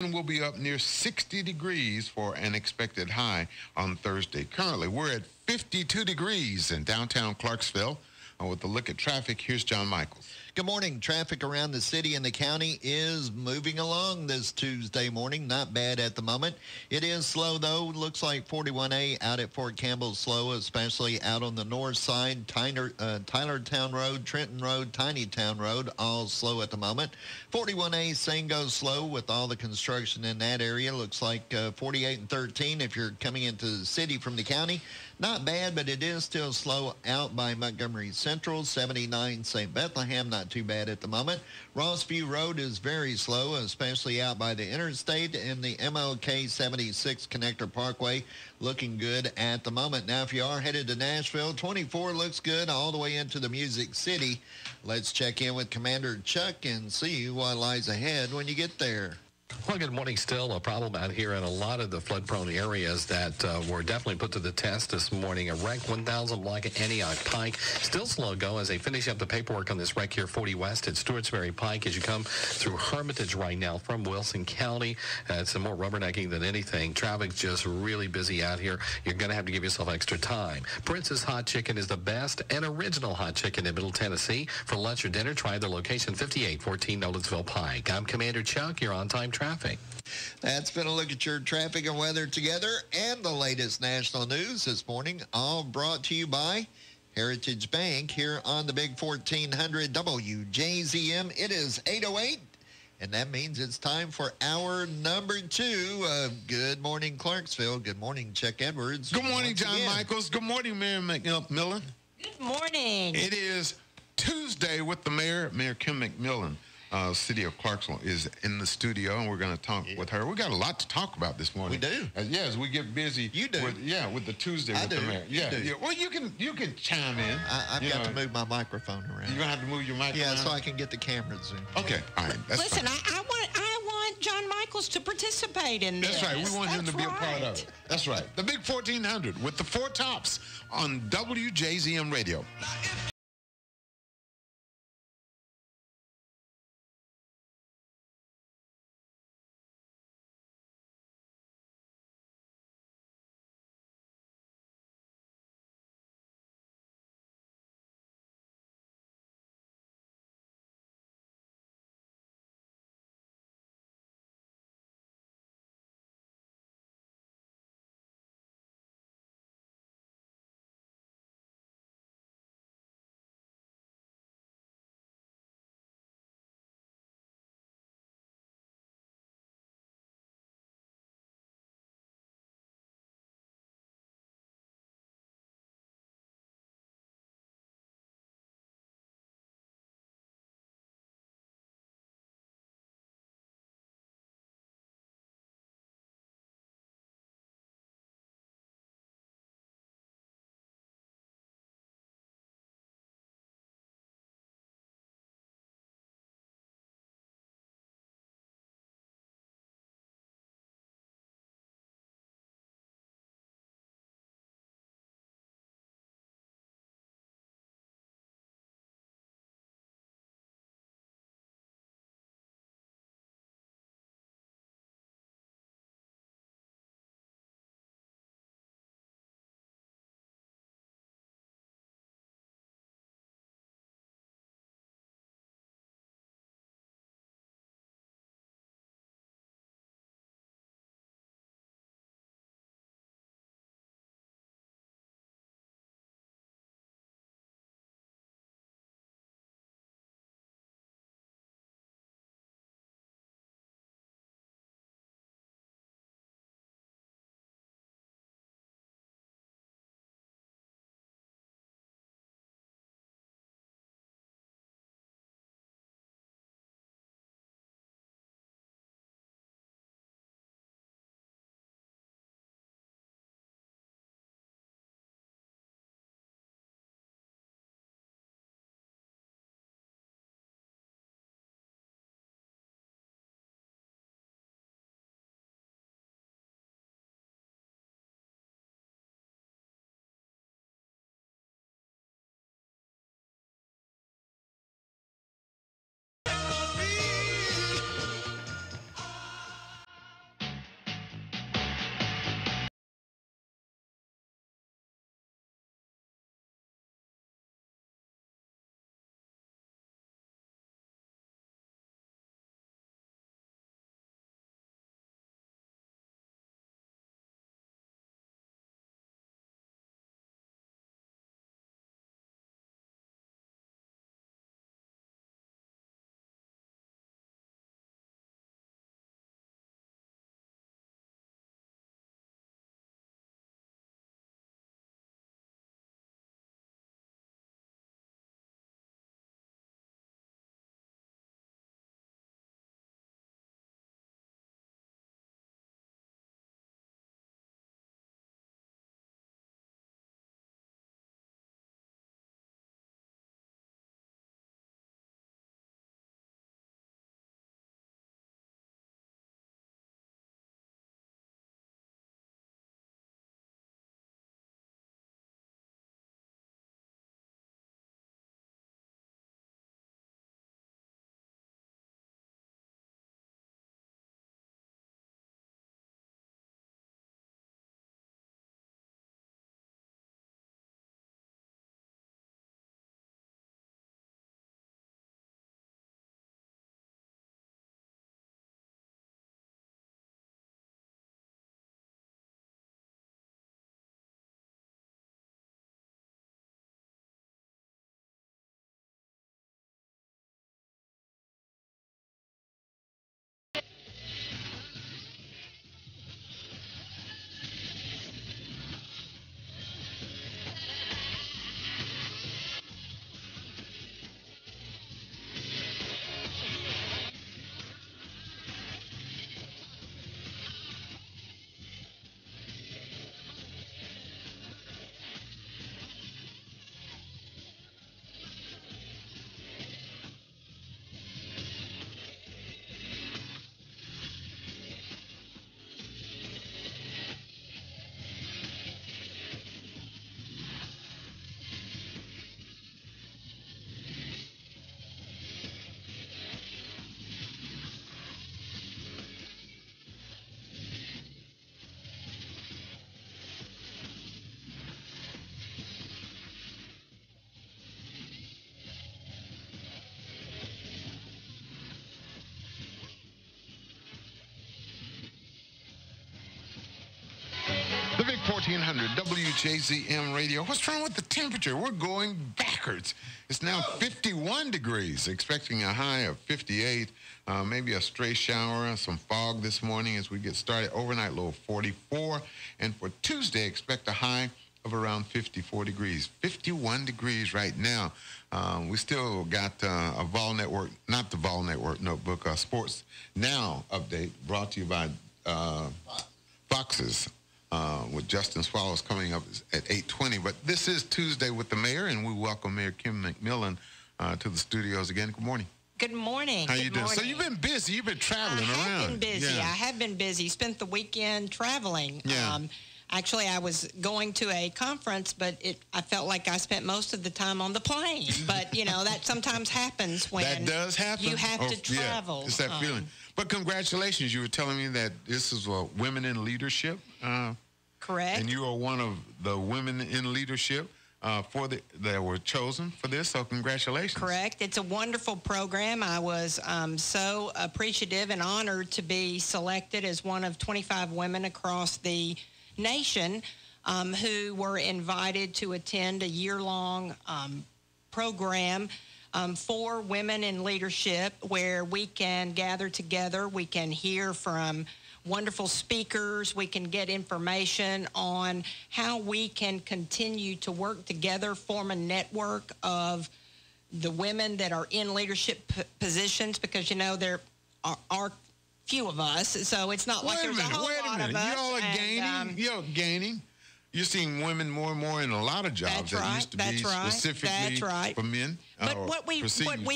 Will be up near 60 degrees for an expected high on Thursday. Currently, we're at 52 degrees in downtown Clarksville. With a look at traffic, here's John Michaels. Good morning. Traffic around the city and the county is moving along this Tuesday morning. Not bad at the moment. It is slow, though. Looks like 41A out at Fort Campbell slow, especially out on the north side. Tylertown Road, Trenton Road, Tinytown Road, all slow at the moment. 41A, same goes slow with all the construction in that area. Looks like 48 and 13 if you're coming into the city from the county. Not bad, but it is still slow out by Montgomery Central. 79 St. Bethlehem, not too bad at the moment. Rossview Road is very slow, especially out by the interstate, and the MLK 76 Connector Parkway looking good at the moment. Now, if you are headed to Nashville, 24 looks good all the way into the Music City. Let's check in with Commander Chuck and see what lies ahead when you get there. Well, good morning. Still a problem out here in a lot of the flood-prone areas that were definitely put to the test this morning. A wreck 1000 block at Antioch Pike. Still slow go as they finish up the paperwork on this wreck here 40 West at Stewartsbury Pike as you come through Hermitage right now from Wilson County. It's some more rubbernecking than anything. Traffic's just really busy out here. You're going to have to give yourself extra time. Prince's Hot Chicken is the best and original hot chicken in Middle Tennessee. For lunch or dinner, try their location 5814 Nolensville Pike. I'm Commander Chuck. You're on time traffic. That's been a look at your traffic and weather together and the latest national news this morning, all brought to you by Heritage Bank here on the Big 1400 WJZM. It is 8:08, and that means it's time for hour number 2 of Good Morning Clarksville. Good morning, Chuck Edwards. Good morning, John Michaels. Good morning, Mayor McMillan. Good morning. It is Tuesday with the mayor, Mayor Kim McMillan. City of Clarksville is in the studio, and we're going to talk with her. We got a lot to talk about this morning. We do. As we get busy. You do. With the Tuesday with the mayor. Yeah. Well, you can chime in. I've got to move my microphone around. You're going to have to move your microphone. Yeah, so I can get the camera zoom. Okay. All right. That's Listen, fine. I want John Michaels to participate in this. That's right. We want him to be a part of it. That's right. The Big 1400 with the Four Tops on WJZM Radio. 1400 WJZM Radio. What's wrong with the temperature? We're going backwards. It's now 51 degrees, expecting a high of 58. Maybe a stray shower, some fog this morning as we get started. Overnight low of 44. And for Tuesday, expect a high of around 54 degrees. 51 degrees right now. We still got a Vol Network, not the Vol Network notebook, Sports Now update brought to you by Fox's with Justin Swallows coming up at 8:20. But this is Tuesday with the mayor, and we welcome Mayor Kim McMillan to the studios again. Good morning. Good morning. How you doing? So you've been busy. You've been traveling around. I have been busy. Yeah. I have been busy. Spent the weekend traveling. Yeah. Actually, I was going to a conference, but I felt like I spent most of the time on the plane. But, you know, that sometimes happens when that does happen. You have to travel. Yeah, it's that feeling. But congratulations. You were telling me that this is Women in Leadership. Correct. And you are one of the women in leadership that were chosen for this, so congratulations. Correct. It's a wonderful program. I was so appreciative and honored to be selected as one of 25 women across the nation who were invited to attend a year-long program for women in leadership, where we can gather together, we can hear from wonderful speakers, we can get information on how we can continue to work together, form a network of the women that are in leadership positions, because, you know, there are few of us, so it's not like there's a whole lot of us. Y'all are gaining. You're gaining. You're seeing women more and more in a lot of jobs that used to be specifically for men. But what we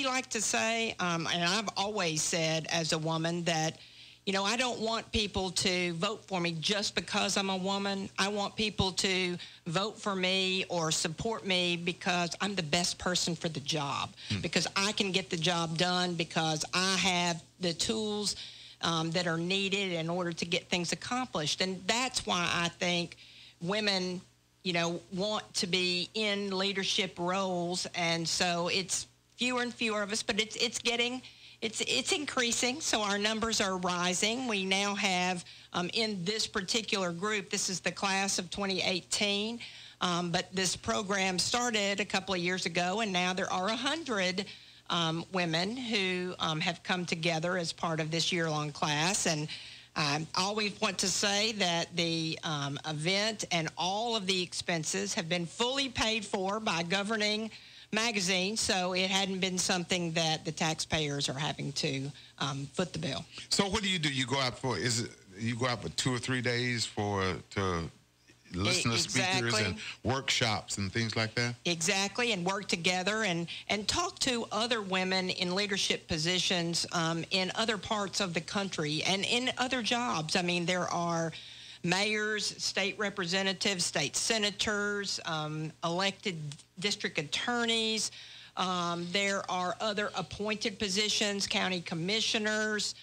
like to say, and I've always said as a woman, that, you know, I don't want people to vote for me just because I'm a woman. I want people to vote for me or support me because I'm the best person for the job, because I can get the job done, because I have the tools that are needed in order to get things accomplished. And that's why I think women, you know, want to be in leadership roles. And so it's fewer and fewer of us, but it's increasing. So our numbers are rising. We now have in this particular group, this is the class of 2018, but this program started a couple of years ago, and now there are 100 women who have come together as part of this year-long class. And I always want to say that the event and all of the expenses have been fully paid for by governing magazine, so it hadn't been something that the taxpayers are having to foot the bill. So what do? You go out for? You go out for 2 or 3 days to listen to speakers and workshops and things like that? Exactly, and work together and talk to other women in leadership positions in other parts of the country and in other jobs. I mean, there are mayors, state representatives, state senators, elected district attorneys. There are other appointed positions, county commissioners.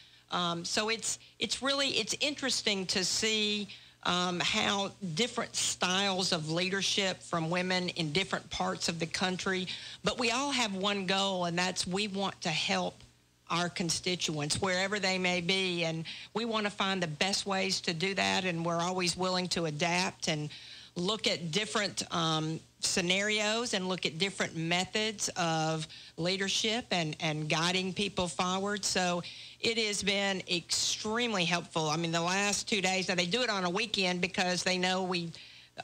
So it's interesting to see how different styles of leadership from women in different parts of the country, but we all have one goal, and that's we want to help our constituents wherever they may be, and we want to find the best ways to do that, and we're always willing to adapt and look at different scenarios and look at different methods of leadership and guiding people forward. So it has been extremely helpful. I mean, the last 2 days, now they do it on a weekend because they know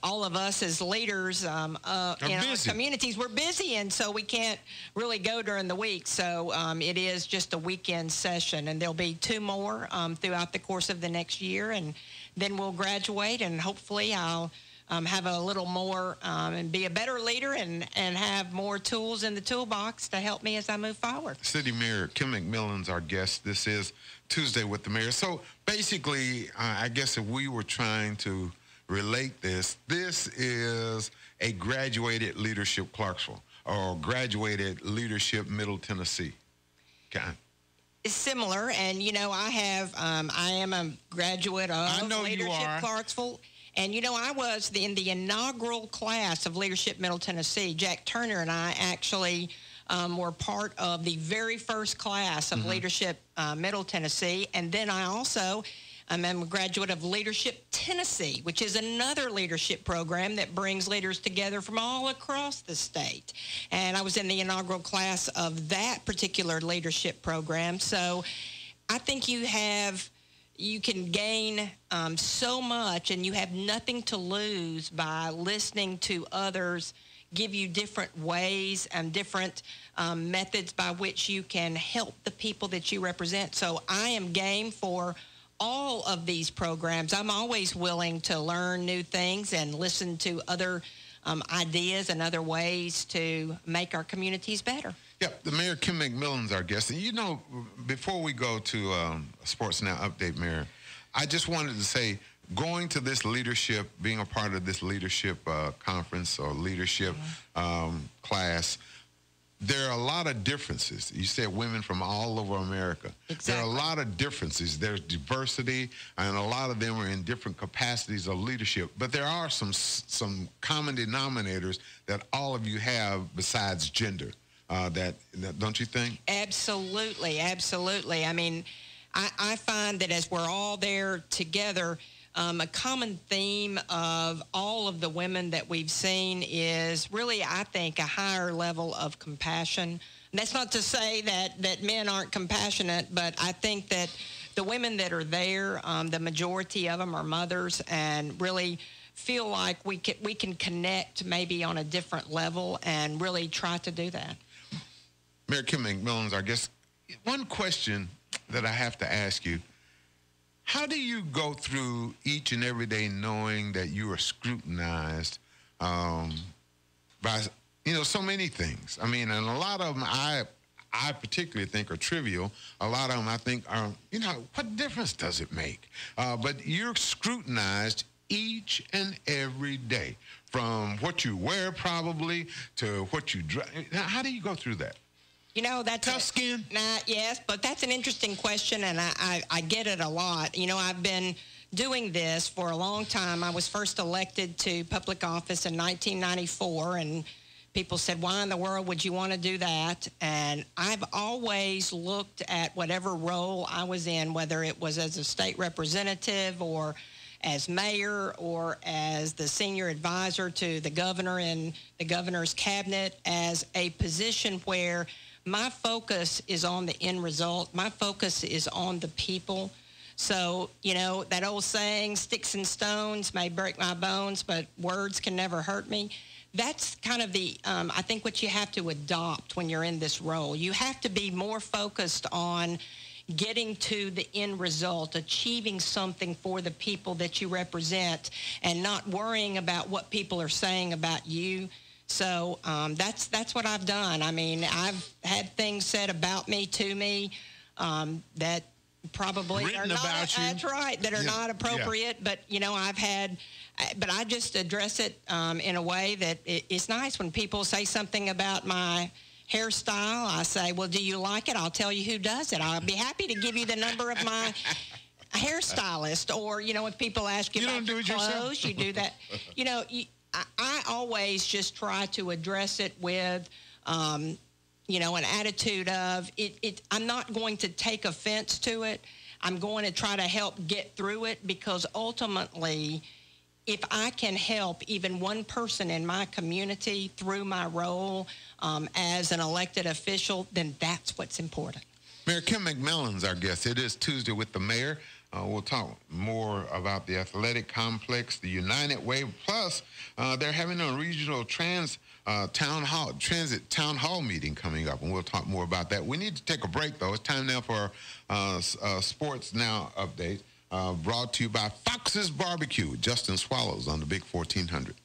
all of us as leaders in our communities, we're busy, and so we can't really go during the week. So it is just a weekend session, and there'll be 2 more throughout the course of the next year, and then we'll graduate, and hopefully I'll have a little more and be a better leader and have more tools in the toolbox to help me as I move forward. City Mayor Kim McMillan's our guest. This is Tuesday with the Mayor. So basically, I guess if we were trying to relate this is a graduated leadership Clarksville or graduated leadership Middle Tennessee. Okay. It's similar, and you know, I am a graduate of Leadership Clarksville. And, you know, I was in the inaugural class of Leadership Middle Tennessee. Jack Turner and I actually were part of the very first class of Leadership Middle Tennessee. And then I also I'm a graduate of Leadership Tennessee, which is another leadership program that brings leaders together from all across the state. And I was in the inaugural class of that particular leadership program. So I think you can gain so much, and you have nothing to lose by listening to others give you different ways and different methods by which you can help the people that you represent. So I am game for all of these programs. I'm always willing to learn new things and listen to other ideas and other ways to make our communities better. Yeah, the Mayor, Kim McMillan's our guest. And, you know, before we go to Sports Now Update, Mayor, I just wanted to say, going to this leadership, being a part of this leadership conference or leadership class, there are a lot of differences. You said women from all over America. Exactly. There are a lot of differences. There's diversity, and a lot of them are in different capacities of leadership. But there are some common denominators that all of you have besides gender. That don't you think? Absolutely, absolutely. I mean, I find that as we're all there together, a common theme of all of the women that we've seen is really, I think, a higher level of compassion. And that's not to say that men aren't compassionate, but I think that the women that are there, the majority of them are mothers and really feel like we can connect maybe on a different level and really try to do that. Mayor Kim McMillan's our guest. One question that I have to ask you, how do you go through each and every day knowing that you are scrutinized by, so many things? I mean, and a lot of them I particularly think are trivial. A lot of them I think are, what difference does it make? But you're scrutinized each and every day, from what you wear probably to what you drive. How do you go through that? That's tough skin. Yes, but that's an interesting question, and I get it a lot. I've been doing this for a long time. I was first elected to public office in 1994, and people said, why in the world would you want to do that? And I've always looked at whatever role I was in, whether it was as a state representative or as mayor or as the senior advisor to the governor and the governor's cabinet, as a position where my focus is on the end result. My focus is on the people. So, that old saying, sticks and stones may break my bones, but words can never hurt me. That's kind of I think what you have to adopt when you're in this role. You have to be more focused on getting to the end result, achieving something for the people that you represent, and not worrying about what people are saying about you. So that's what I've done. I mean, I've had things said about me, to me, that probably written are not. About you. That's right. That are not appropriate. Yeah. But but I just address it in a way that it's nice when people say something about my hairstyle. I say, well, do you like it? I'll tell you who does it. I'll be happy to give you the number of my hairstylist. Or if people ask you about your clothes, you do that. I always just try to address it with, an attitude of it. I'm not going to take offense to it. I'm going to try to help get through it, because ultimately, if I can help even one person in my community through my role as an elected official, then that's what's important. Mayor Kim McMillan's our guest. It is Tuesday with the mayor. We'll talk more about the athletic complex, the United Way. Plus, they're having a regional transit town hall meeting coming up, and we'll talk more about that. We need to take a break, though. It's time now for Sports Now update, brought to you by Fox's Barbecue, Justin Swallows on the Big 1400.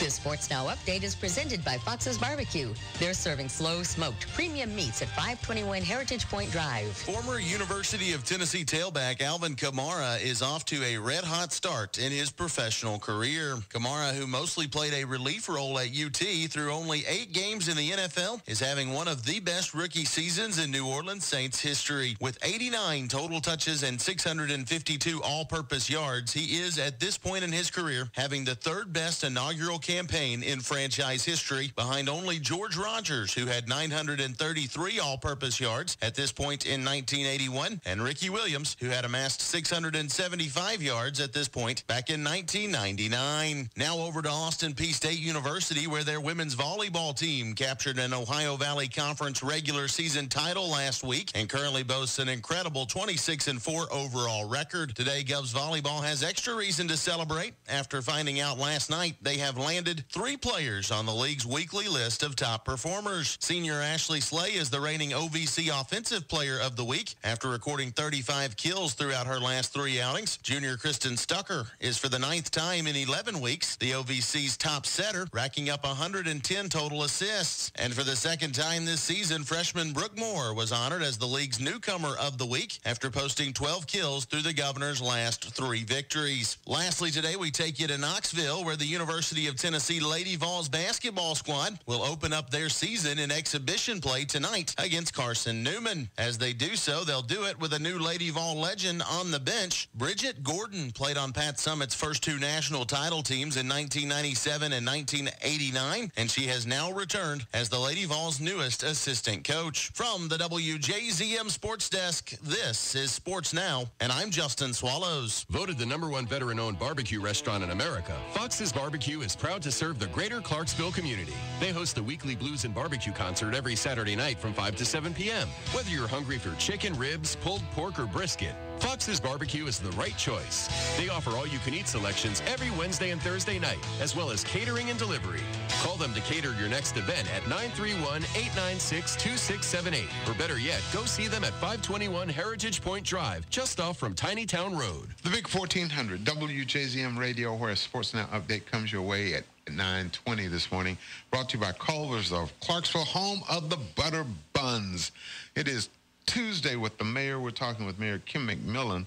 This Sports Now update is presented by Fox's Barbecue. They're serving slow smoked premium meats at 521 Heritage Point Drive. Former University of Tennessee tailback Alvin Kamara is off to a red-hot start in his professional career. Kamara, who mostly played a relief role at UT through only 8 games in the NFL, is having one of the best rookie seasons in New Orleans Saints history. With 89 total touches and 652 all-purpose yards, he is, at this point in his career, having the third best inaugural campaign in franchise history, behind only George Rogers, who had 933 all-purpose yards at this point in 1981, and Ricky Williams, who had amassed 675 yards at this point back in 1999. Now over to Austin Peay State University, where their women's volleyball team captured an Ohio Valley Conference regular season title last week and currently boasts an incredible 26-4 overall record. Today, Govs Volleyball has extra reason to celebrate after finding out last night they have landed 3 players on the league's weekly list of top performers. Senior Ashley Slay is the reigning OVC Offensive Player of the Week after recording 35 kills throughout her last 3 outings. Junior Kristen Stucker is for the 9th time in 11 weeks the OVC's top setter, racking up 110 total assists. And for the 2nd time this season, freshman Brooke Moore was honored as the league's newcomer of the week after posting 12 kills through the Governor's last 3 victories. Lastly, today we take you to Knoxville, where the University of Tennessee Lady Vols basketball squad will open up their season in exhibition play tonight against Carson Newman. As they do so, they'll do it with a new Lady Vol legend on the bench. Bridget Gordon played on Pat Summitt's first 2 national title teams in 1997 and 1989, and she has now returned as the Lady Vols' newest assistant coach. From the WJZM Sports Desk, this is Sports Now, and I'm Justin Swallows. Voted the #1 veteran-owned barbecue restaurant in America, Fox's Barbecue is proud to serve the greater Clarksville community. They host the weekly Blues and Barbecue concert every Saturday night from 5 to 7 p.m. Whether you're hungry for chicken, ribs, pulled pork, or brisket, Fox's Barbecue is the right choice. They offer all-you-can-eat selections every Wednesday and Thursday night, as well as catering and delivery. Call them to cater your next event at 931-896-2678. Or better yet, go see them at 521 Heritage Point Drive, just off from Tiny Town Road. The Big 1400, WJZM Radio, where a Sports Now update comes your way at 9:20 this morning. Brought to you by Culver's of Clarksville, home of the Butter Buns. It is Tuesday with the mayor. We're talking with Mayor Kim McMillan.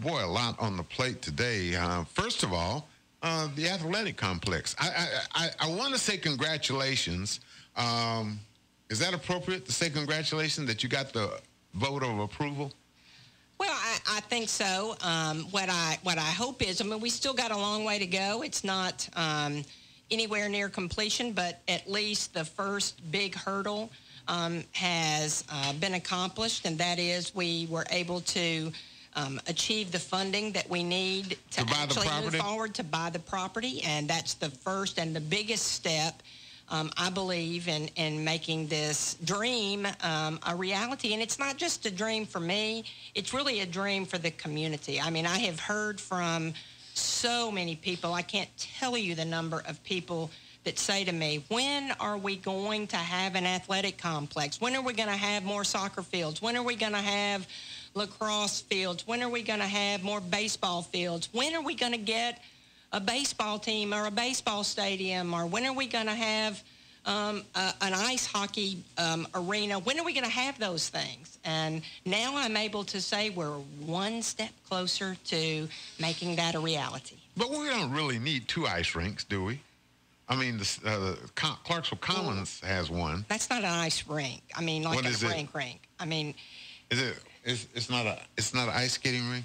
Boy, a lot on the plate today. First of all, the athletic complex. I want to say congratulations. Is that appropriate to say congratulations that you got the vote of approval? Well, I think so. What I hope is, I mean, we still got a long way to go. It's not anywhere near completion, but at least the first big hurdle has been accomplished, and that is we were able to achieve the funding that we need to actually move forward to buy the property, and that's the first and the biggest step, I believe, in making this dream a reality. And it's not just a dream for me, it's really a dream for the community. I mean, I have heard from so many people. I can't tell you the number of people that say to me, when are we going to have an athletic complex? When are we going to have more soccer fields? When are we going to have lacrosse fields? When are we going to have more baseball fields? When are we going to get a baseball team or a baseball stadium? Or when are we going to have an ice hockey arena? When are we going to have those things? And now I'm able to say we're one step closer to making that a reality. But we don't really need 2 ice rinks, do we? I mean, the Clarksville Commons has one. That's not an ice rink. I mean, like a rink. I mean, it's not an ice skating rink?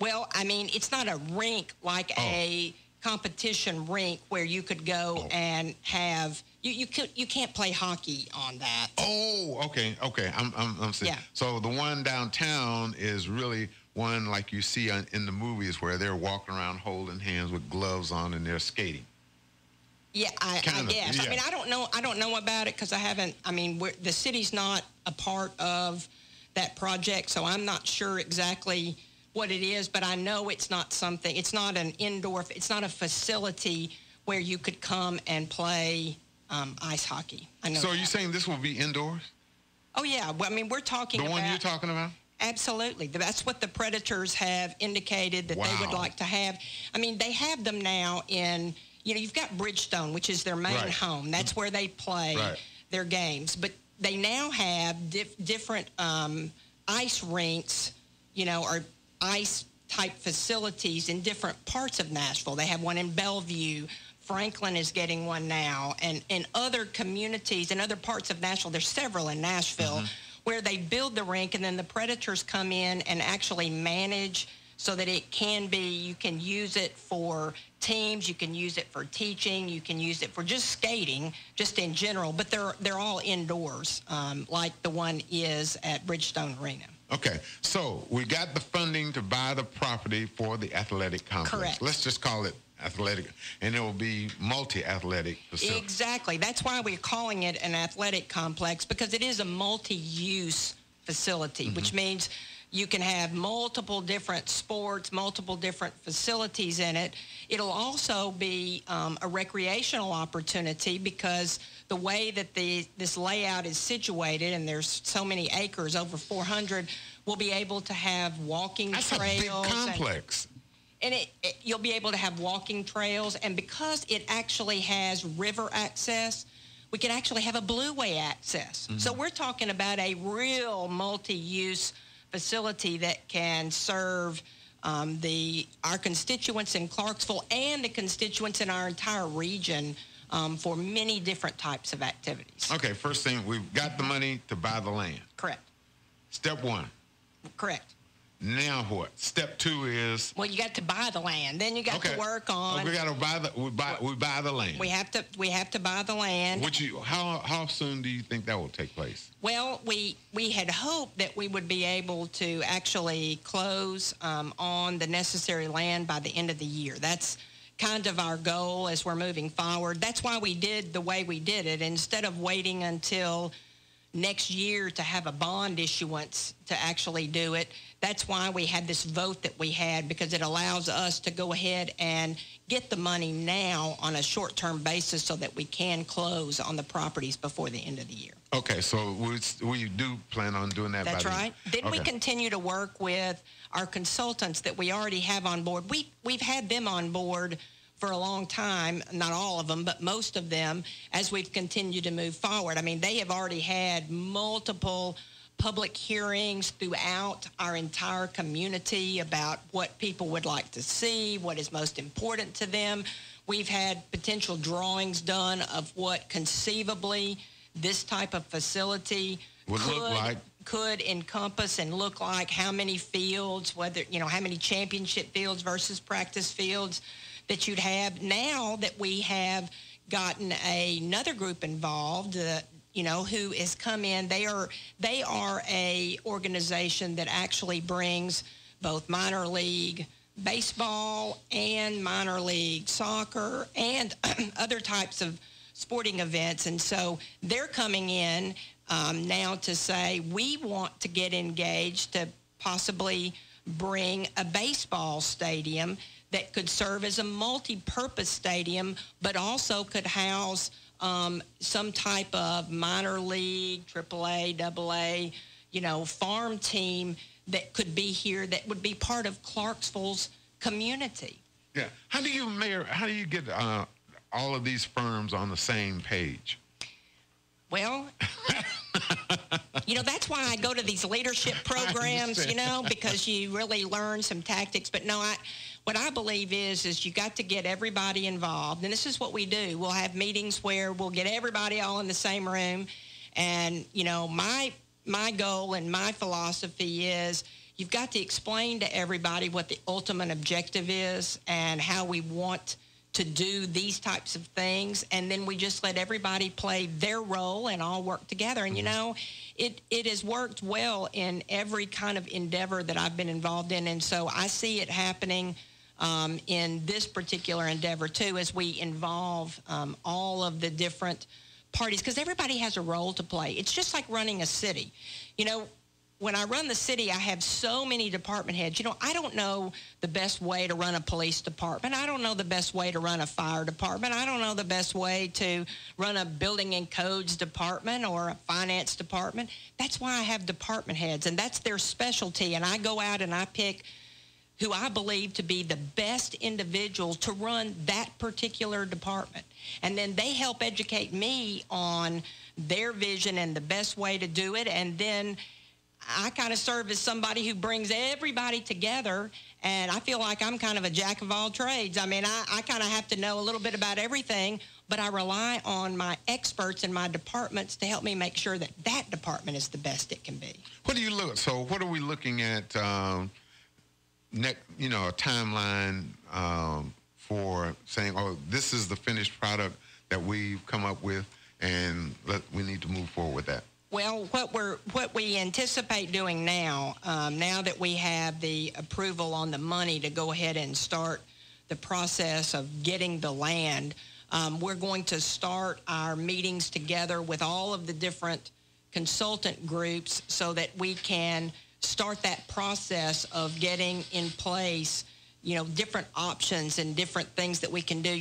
Well, I mean, it's not a rink like a competition rink where you could go and have you can't play hockey on that. Oh, okay. I'm saying. Yeah. So the one downtown is really one like you see in the movies where they're walking around holding hands with gloves on and they're skating. Yeah, I guess. Yeah. I mean, I don't know about it because I haven't. I mean, the city's not a part of that project, so I'm not sure exactly what it is. But I know it's not something. It's not an indoor. It's not a facility where you could come and play ice hockey. I know. So are you saying this will be indoors? Oh yeah. Well, I mean, we're talking about the one you're talking about. Absolutely. That's what the Predators have indicated that they would like to have. I mean, they have them now in. You know, you've got Bridgestone, which is their main home. That's where they play their games. But they now have different ice rinks, you know, or ice-type facilities in different parts of Nashville. They have one in Bellevue. Franklin is getting one now. And in other communities, in other parts of Nashville, there's several in Nashville, where they build the rink, and then the Predators come in and actually manage so that it can be, you can use it for teams, you can use it for teaching, you can use it for just skating, just in general, but they're all indoors, like the one is at Bridgestone Arena. Okay, so we got the funding to buy the property for the athletic complex. Correct. Let's just call it athletic, and it will be multi-athletic facility. Exactly. That's why we're calling it an athletic complex, because it is a multi-use facility, which means you can have multiple different sports, multiple different facilities in it. It'll also be a recreational opportunity, because the way that this layout is situated, and there's so many acres, over 400, we'll be able to have walking trails. That's a big complex. And you'll be able to have walking trails. And because it actually has river access, we can actually have a blueway access. So we're talking about a real multi-use facility that can serve our constituents in Clarksville and the constituents in our entire region for many different types of activities. Okay, first thing, we've got the money to buy the land. Correct. Step one. Correct. Now what? Step two is? Well, you got to buy the land. Then you got to work on. We got to buy we buy the land. We have to buy the land. How soon do you think that will take place? Well, we had hoped that we would be able to actually close on the necessary land by the end of the year. That's kind of our goal as we're moving forward. That's why we did the way we did it. Instead of waiting until next year to have a bond issuance to actually do it, that's why we had this vote that we had, because it allows us to go ahead and get the money now on a short-term basis so that we can close on the properties before the end of the year. Okay, so we do plan on doing that. That's right. Then we continue to work with our consultants that we already have on board. We've had them on board for a long time, not all of them, but most of them, as we've continued to move forward. I mean, they have already had multiple public hearings throughout our entire community about what people would like to see, what is most important to them. We've had potential drawings done of what conceivably this type of facility could encompass and look like, how many fields, whether, how many championship fields versus practice fields that you'd have. Now that we have gotten another group involved, who has come in, they are a organization that actually brings both minor league baseball and minor league soccer and other types of sporting events. And so they're coming in now to say, we want to get engaged to possibly bring a baseball stadium that could serve as a multi-purpose stadium, but also could house some type of minor league, AAA, AA, farm team that could be here, that would be part of Clarksville's community. Yeah. How do you get all of these firms on the same page? Well, that's why I go to these leadership programs, because you really learn some tactics. But no, what I believe is you got to get everybody involved. And this is what we do. We'll have meetings where we'll get everybody all in the same room. And, my goal and my philosophy is you've got to explain to everybody what the ultimate objective is and how we want to do these types of things. And then we just let everybody play their role and all work together. And, it has worked well in every kind of endeavor that I've been involved in. And so I see it happening in this particular endeavor, too, as we involve all of the different parties, because everybody has a role to play. It's just like running a city. When I run the city, I have so many department heads. I don't know the best way to run a police department. I don't know the best way to run a fire department. I don't know the best way to run a building and codes department or a finance department. That's why I have department heads, and that's their specialty. And I go out and I pick who I believe to be the best individuals to run that particular department. And then they help educate me on their vision and the best way to do it. And then I kind of serve as somebody who brings everybody together, and I feel like I'm kind of a jack of all trades. I mean, I kind of have to know a little bit about everything, but I rely on my experts in my departments to help me make sure that that department is the best it can be. What are we looking at a timeline for saying, oh, this is the finished product that we've come up with, and we need to move forward with that? Well, what we anticipate doing now, now that we have the approval on the money to go ahead and start the process of getting the land, we're going to start our meetings together with all of the different consultant groups so that we can start that process of getting in place, different options and different things that we can do.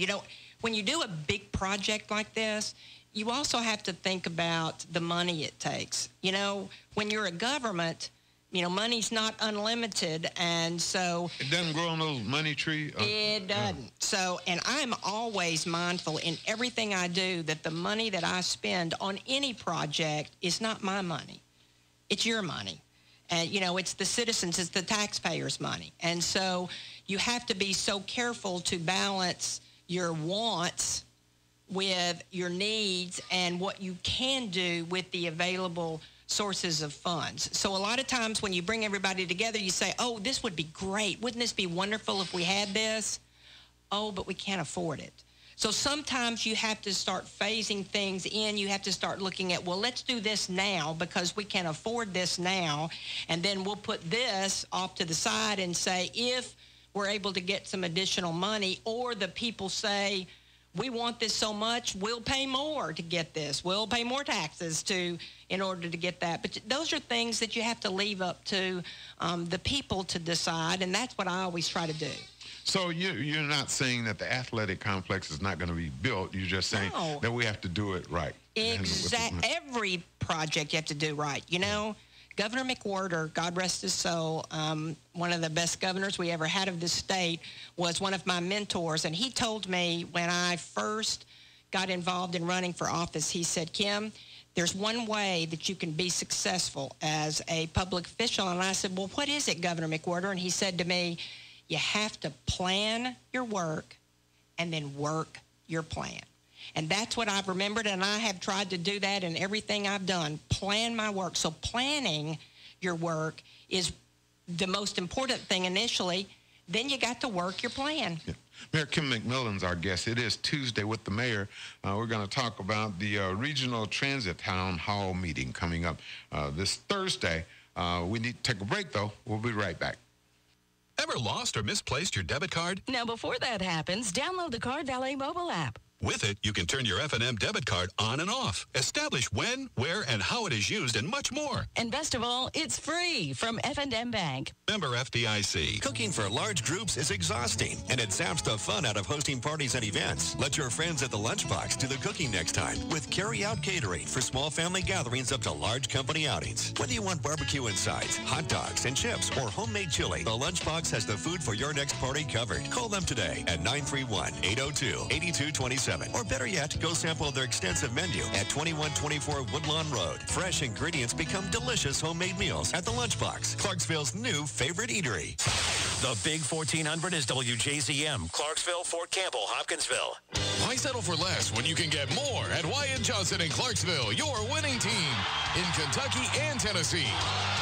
When you do a big project like this, you also have to think about the money it takes. When you're a government, money's not unlimited, and so... It doesn't grow on those money trees? It doesn't. So, and I'm always mindful in everything I do that the money that I spend on any project is not my money. It's your money. And, it's the citizens, it's the taxpayers' money. And so you have to be so careful to balance your wants with your needs and what you can do with the available sources of funds. So a lot of times when you bring everybody together, you say, oh, this would be great. Wouldn't this be wonderful if we had this? Oh, but we can't afford it. So sometimes you have to start phasing things in. You have to start looking at, well, let's do this now because we can afford this now. And then we'll put this off to the side and say, if we're able to get some additional money, or the people say, we want this so much, we'll pay more to get this. We'll pay more taxes in order to get that. But those are things that you have to leave up to the people to decide, and that's what I always try to do. So you're not saying that the athletic complex is not going to be built. You're just saying that we have to do it right. Exactly. Every project you have to do right. Governor McWhorter, God rest his soul, one of the best governors we ever had of this state, was one of my mentors. And he told me when I first got involved in running for office, he said, Kim, there's one way that you can be successful as a public official. And I said, well, what is it, Governor McWhorter? And he said to me, you have to plan your work and then work your plan. And that's what I've remembered, and I have tried to do that in everything I've done, plan my work. So planning your work is the most important thing initially. Then you got to work your plan. Yeah. Mayor Kim McMillan's our guest. It is Tuesday with the mayor. We're going to talk about the Regional Transit Town Hall meeting coming up this Thursday. We need to take a break, though. We'll be right back. Ever lost or misplaced your debit card? Now, before that happens, download the Card Valet mobile app. With it, you can turn your F&M debit card on and off, establish when, where, and how it is used, and much more. And best of all, it's free from F&M Bank. Member FDIC. Cooking for large groups is exhausting, and it saps the fun out of hosting parties and events. Let your friends at the Lunchbox do the cooking next time with carry-out catering for small family gatherings up to large company outings. Whether you want barbecue and sides, hot dogs and chips, or homemade chili, the Lunchbox has the food for your next party covered. Call them today at 931-802-8227. Or better yet, go sample their extensive menu at 2124 Woodlawn Road. Fresh ingredients become delicious homemade meals at the Lunchbox, Clarksville's new favorite eatery. The Big 1400 is WJZM, Clarksville, Fort Campbell, Hopkinsville. Why settle for less when you can get more at Wyatt Johnson in Clarksville, your winning team in Kentucky and Tennessee.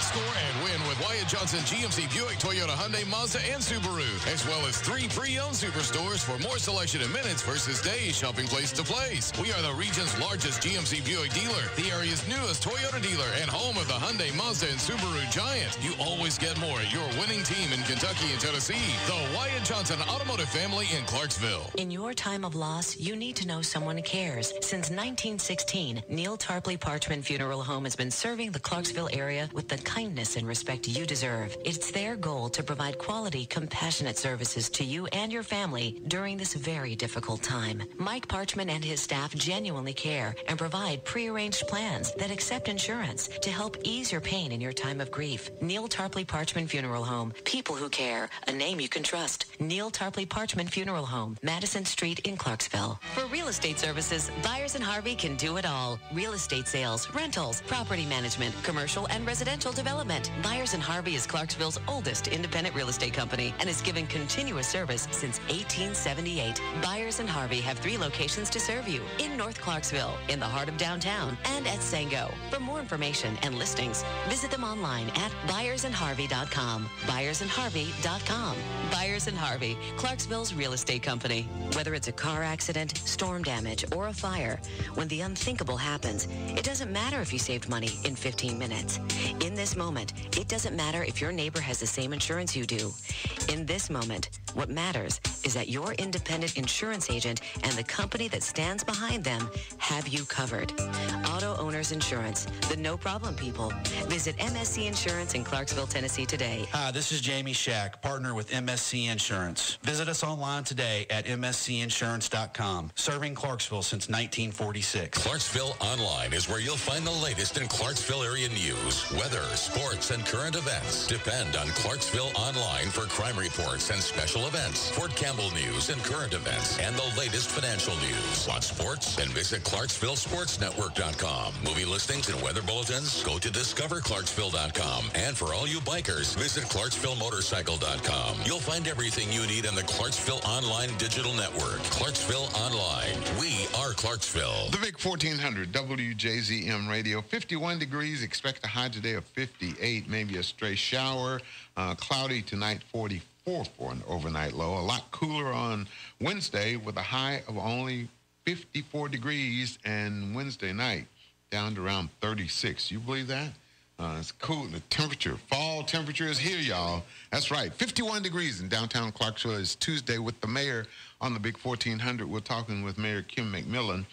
Score and win with Wyatt Johnson GMC Buick, Toyota, Hyundai, Mazda, and Subaru, as well as 3 pre-owned superstores for more selection in minutes versus days, shopping place to place. We are the region's largest GMC Buick dealer, the area's newest Toyota dealer, and home of the Hyundai, Mazda, and Subaru giant. You always get more at your winning team in Kentucky and Tennessee. The Wyatt Johnson Automotive Family in Clarksville. In your time of loss, you need to know someone cares. Since 1916, Neil Tarpley Parchman Funeral Home has been serving the Clarksville area with the kindness and respect you deserve. It's their goal to provide quality, compassionate services to you and your family during this very difficult time. Mike Parchman and his staff genuinely care and provide prearranged plans that accept insurance to help ease your pain in your time of grief. Neil Tarpley Parchman Funeral Home. People who care. A name you can trust. Neil Tarpley Parchman Funeral Home. Madison Street in Clarksville. Clarksville. For real estate services, Byers & Harvey can do it all. Real estate sales, rentals, property management, commercial and residential development. Byers & Harvey is Clarksville's oldest independent real estate company and has given continuous service since 1878. Byers & Harvey have 3 locations to serve you: in North Clarksville, in the heart of downtown, and at Sango. For more information and listings, visit them online at byersandharvey.com. byersandharvey.com. Byers & Harvey, Clarksville's real estate company. Whether it's a car accident, storm damage, or a fire, when the unthinkable happens, it doesn't matter if you saved money in 15 minutes. In this moment, it doesn't matter if your neighbor has the same insurance you do. In this moment, what matters is that your independent insurance agent and the company that stands behind them have you covered. Auto Owners Insurance, the no-problem people. Visit MSC Insurance in Clarksville, Tennessee today. Hi, this is Jamie Shack, partner with MSC Insurance. Visit us online today at mscinsurance.com. Serving Clarksville since 1946. Clarksville Online is where you'll find the latest in Clarksville area news, weather, sports, and current events. Depend on Clarksville Online for crime reports and special events, Fort Campbell news and current events, and the latest financial news. Want sports? Then visit ClarksvilleSportsNetwork.com. Movie listings and weather bulletins? Go to DiscoverClarksville.com. And for all you bikers, visit ClarksvilleMotorcycle.com. You'll find everything you need on the Clarksville Online Digital Network. Clarksville Online. We are Clarksville. The Vic 1400 WJZM Radio. 51 degrees. Expect a high today of 58. Maybe a stray shower. Cloudy tonight, 44 for an overnight low. A lot cooler on Wednesday with a high of only 54 degrees, and Wednesday night down to around 36. You believe that? It's cool. The temperature, fall temperature is here, y'all. That's right. 51 degrees in downtown Clarksville. Is Tuesday with the mayor on the Big 1400. We're talking with Mayor Kim McMillan.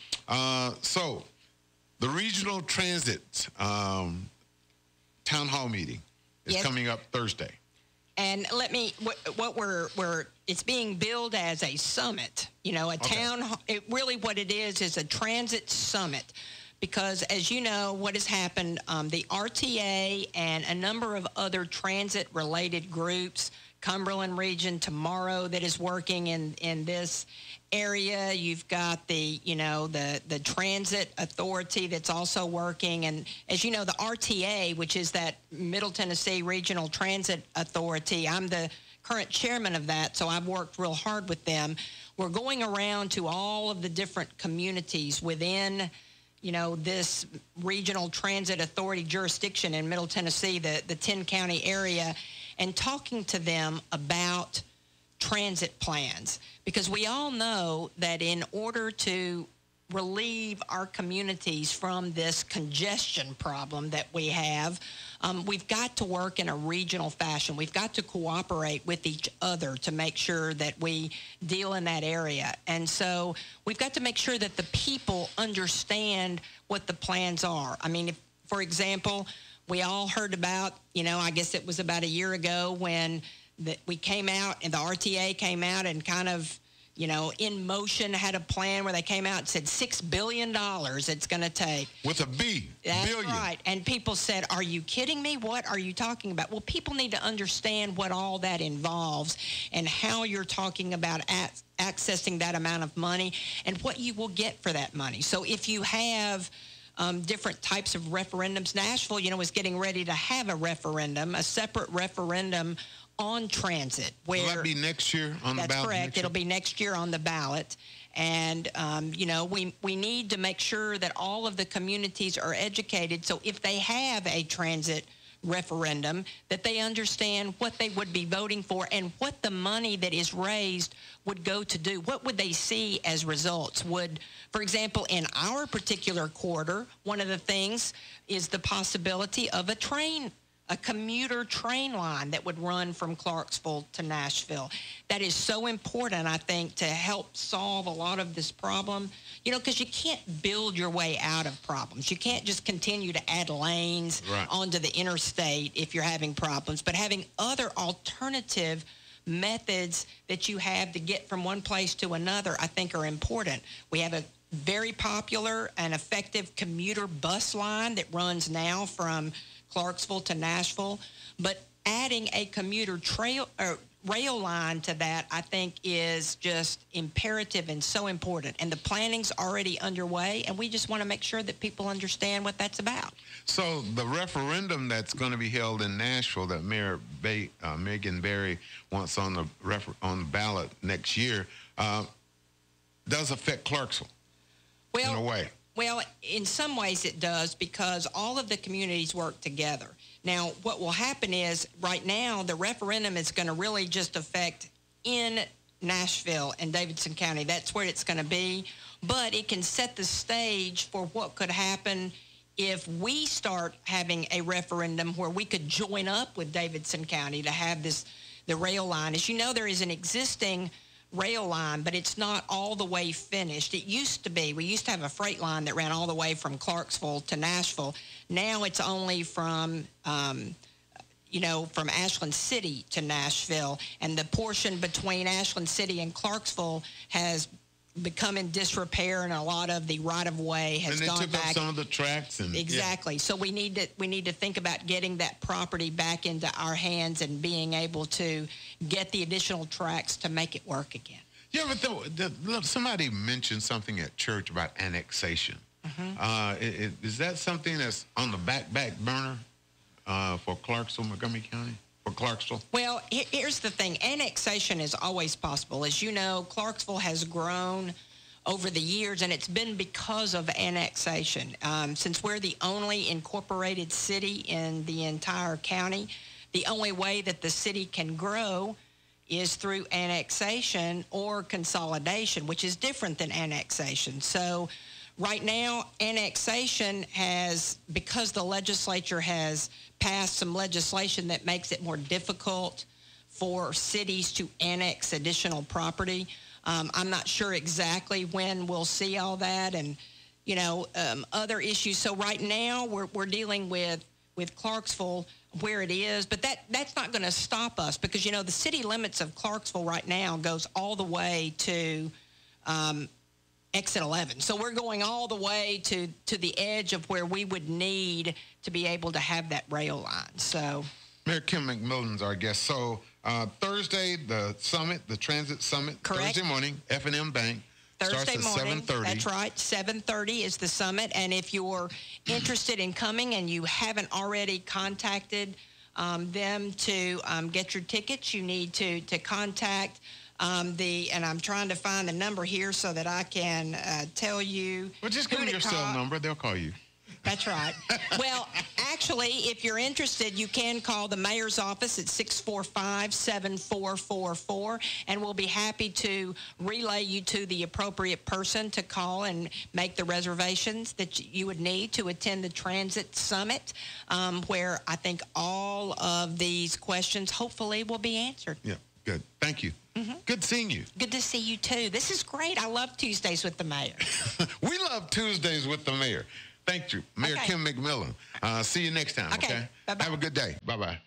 So the regional transit town hall meeting is coming up Thursday. And it's being billed as a summit, a town, really what it is a transit summit. Because as you know, what has happened, the RTA and a number of other transit-related groups, Cumberland region tomorrow that is working in this area. You've got the transit authority that's also working. And as you know, the RTA, which is that Middle Tennessee Regional Transit Authority, I'm the current chairman of that, so I've worked real hard with them. We're going around to all of the different communities within this regional transit authority jurisdiction in Middle Tennessee, the 10-county area, and talking to them about transit plans. Because we all know that in order to relieve our communities from this congestion problem that we have, we've got to work in a regional fashion. We've got to cooperate with each other to make sure that we deal in that area. And so we've got to make sure that the people understand what the plans are. I mean, for example, we all heard about, I guess it was about a year ago when we came out and the RTA came out and kind of, in motion had a plan where they came out and said $6 billion it's going to take. With a B, That's billion. Right. And people said, are you kidding me? What are you talking about? Well, people need to understand what all that involves and how you're talking about accessing that amount of money and what you will get for that money. So if you have different types of referendums, Nashville, is getting ready to have a referendum, a separate referendum on transit. Will that be next year on the ballot? That's correct. It'll be next year on the ballot. And, we need to make sure that all of the communities are educated. So if they have a transit referendum, that they understand what they would be voting for and what the money that is raised would go to do. What would they see as results? For example, in our particular quarter, one of the things is the possibility of a commuter train line that would run from Clarksville to Nashville. That is so important, I think, to help solve a lot of this problem, because you can't build your way out of problems. You can't just continue to add lanes onto the interstate if you're having problems, but having other alternative methods that you have to get from one place to another, I think, are important. We have a very popular and effective commuter bus line that runs now from Clarksville to Nashville, but adding a commuter rail line to that, I think, is just imperative and so important. And the planning's already underway, and we just want to make sure that people understand what that's about. So the referendum that's going to be held in Nashville that Mayor Megan Barry wants on the ballot next year does affect Clarksville in a way. Well, in some ways it does, because all of the communities work together. Now, what will happen is, right now, the referendum is going to really just affect in Nashville and Davidson County. That's where it's going to be. But it can set the stage for what could happen if we start having a referendum where we could join up with Davidson County to have the rail line. As you know, there is an existing rail line, but it's not all the way finished. It used to be. We used to have a freight line that ran all the way from Clarksville to Nashville. Now it's only from, from Ashland City to Nashville. And the portion between Ashland City and Clarksville has become in disrepair, and a lot of the right-of-way has gone back. And they took up some of the tracks. Exactly. So we need to think about getting that property back into our hands and being able to get the additional tracks to make it work again. Yeah, but somebody mentioned something at church about annexation. Mm-hmm. Is that something that's on the back burner for Clarksville, Montgomery County? For Clarksville? Well, here's the thing. Annexation is always possible. As you know, Clarksville has grown over the years, and it's been because of annexation. Since we're the only incorporated city in the entire county, the only way that the city can grow is through annexation or consolidation, which is different than annexation. So right now, annexation has, because the legislature has passed some legislation that makes it more difficult for cities to annex additional property. I'm not sure exactly when we'll see all that, and other issues. So right now we're dealing with Clarksville where it is, but that's not going to stop us, because the city limits of Clarksville right now goes all the way to exit 11. So we're going all the way to the edge of where we would need to be able to have that rail line. So Mayor Kim McMillan's our guest. So Thursday, the summit, the transit summit. Correct. Thursday morning, F&M Bank. Thursday morning, 7:30. That's right, 7:30 is the summit. And if you're interested in coming and you haven't already contacted them to get your tickets, you need to contact and I'm trying to find the number here so that I can tell you. Well, just give them your cell number. They'll call you. That's right. Well, actually, if you're interested, you can call the mayor's office at 645-7444, and we'll be happy to relay you to the appropriate person to call and make the reservations that you would need to attend the transit summit, where I think all of these questions hopefully will be answered. Yeah, good. Thank you. Mm-hmm. Good seeing you. Good to see you, too. This is great. I love Tuesdays with the mayor. We love Tuesdays with the mayor. Thank you, Mayor Kim McMillan. See you next time, okay? Bye-bye. Have a good day. Bye-bye.